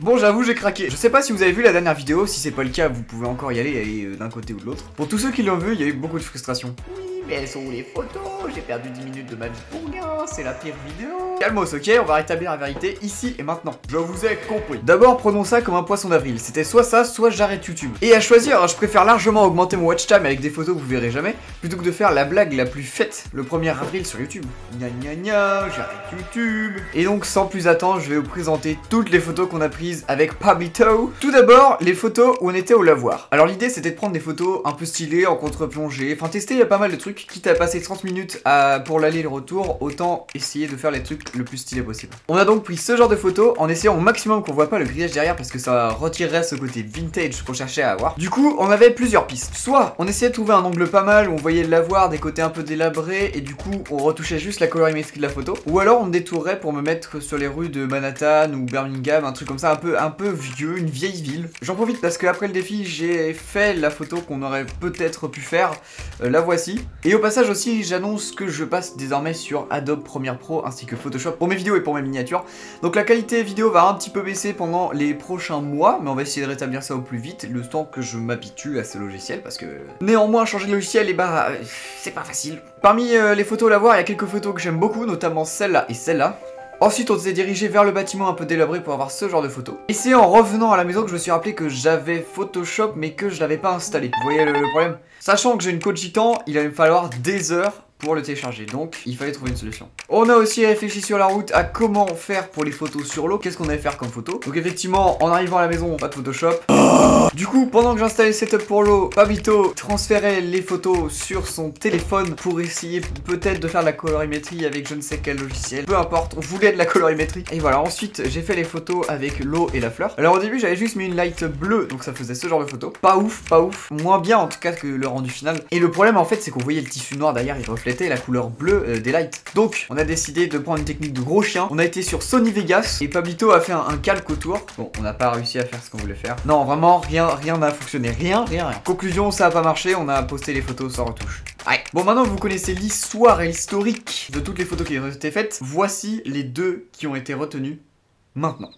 Bon, j'avoue, j'ai craqué. Je sais pas si vous avez vu la dernière vidéo, si c'est pas le cas, vous pouvez encore y aller d'un côté ou de l'autre. Pour tous ceux qui l'ont vu, il y a eu beaucoup de frustration. Oui, mais elles sont où les photos? J'ai perdu 10 minutes de ma vie pour rien, c'est la pire vidéo. Calmos, ok, on va rétablir la vérité ici et maintenant. Je vous ai compris. D'abord, prenons ça comme un poisson d'avril. C'était soit ça, soit j'arrête YouTube. Et à choisir, je préfère largement augmenter mon watch time avec des photos que vous verrez jamais, plutôt que de faire la blague la plus faite le 1er avril sur YouTube. Gna gna gna, j'arrête YouTube. Et donc, sans plus attendre, je vais vous présenter toutes les photos qu'on a prises avec Pablito. Tout d'abord, les photos où on était au lavoir. Alors l'idée, c'était de prendre des photos un peu stylées, en contre-plongée, enfin tester, il y a pas mal de trucs. Quitte à passer 30 minutes pour l'aller et le retour, autant essayer de faire les trucs le plus stylé possible. On a donc pris ce genre de photos en essayant au maximum qu'on voit pas le grillage derrière parce que ça retirerait ce côté vintage qu'on cherchait à avoir. Du coup, on avait plusieurs pistes. Soit on essayait de trouver un angle pas mal où on voyait le lavoir, des côtés un peu délabrés et du coup on retouchait juste la colorimétrie de la photo. Ou alors on détourrait pour me mettre sur les rues de Manhattan ou Birmingham, un truc comme ça un peu vieux, une vieille ville. J'en profite parce qu'après le défi, j'ai fait la photo qu'on aurait peut-être pu faire. La voici. Et au passage aussi, j'annonce que je passe désormais sur Adobe Premiere Pro ainsi que Photoshop pour mes vidéos et pour mes miniatures. Donc la qualité vidéo va un petit peu baisser pendant les prochains mois, mais on va essayer de rétablir ça au plus vite, le temps que je m'habitue à ce logiciel, parce que néanmoins changer de logiciel, et bah c'est pas facile. Parmi les photos à l'avoir, il y a quelques photos que j'aime beaucoup, notamment celle-là et celle-là. Ensuite, on s'est dirigé vers le bâtiment un peu délabré pour avoir ce genre de photos. Et c'est en revenant à la maison que je me suis rappelé que j'avais Photoshop mais que je l'avais pas installé. Vous voyez le problème? Sachant que j'ai une Kojikan, il allait me falloir des heures pour le télécharger, donc il fallait trouver une solution. On a aussi réfléchi sur la route à comment faire pour les photos sur l'eau, qu'est-ce qu'on allait faire comme photo. Donc effectivement, en arrivant à la maison, pas de Photoshop. Du coup, pendant que j'installais le setup pour l'eau, Pablito transférait les photos sur son téléphone pour essayer peut-être de faire de la colorimétrie avec je ne sais quel logiciel. Peu importe, on voulait de la colorimétrie. Et voilà, ensuite j'ai fait les photos avec l'eau et la fleur. Alors au début, j'avais juste mis une light bleue, donc ça faisait ce genre de photo. Pas ouf, moins bien en tout cas que le rendu final. Et le problème en fait, c'est qu'on voyait le tissu noir derrière, il reflétait la couleur bleue des lights. Donc on a décidé de prendre une technique de gros chien. On a été sur Sony Vegas et Pablito a fait un calque autour. Bon, on n'a pas réussi à faire ce qu'on voulait faire. Non, vraiment rien n'a fonctionné, rien. Conclusion, ça a pas marché, on a posté les photos sans retouche. Ouais. Bon, maintenant que vous connaissez l'histoire et l'historique de toutes les photos qui ont été faites, voici les deux qui ont été retenues maintenant.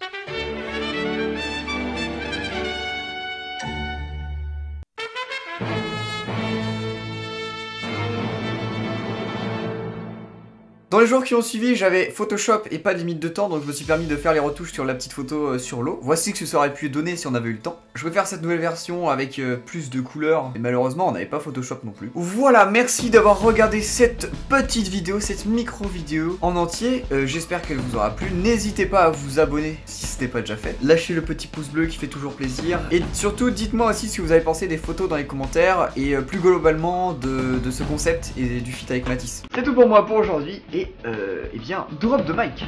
Dans les jours qui ont suivi, j'avais Photoshop et pas de limite de temps, donc je me suis permis de faire les retouches sur la petite photo sur l'eau. Voici ce que ça aurait pu donner si on avait eu le temps. Je vais faire cette nouvelle version avec plus de couleurs, et malheureusement on n'avait pas Photoshop non plus. Voilà, merci d'avoir regardé cette petite vidéo, cette micro vidéo en entier. J'espère qu'elle vous aura plu. N'hésitez pas à vous abonner si ce n'est pas déjà fait. Lâchez le petit pouce bleu qui fait toujours plaisir. Et surtout, dites-moi aussi ce que vous avez pensé des photos dans les commentaires et plus globalement de ce concept et du feat avec Matisse. C'est tout pour moi pour aujourd'hui et eh bien, drop de mic.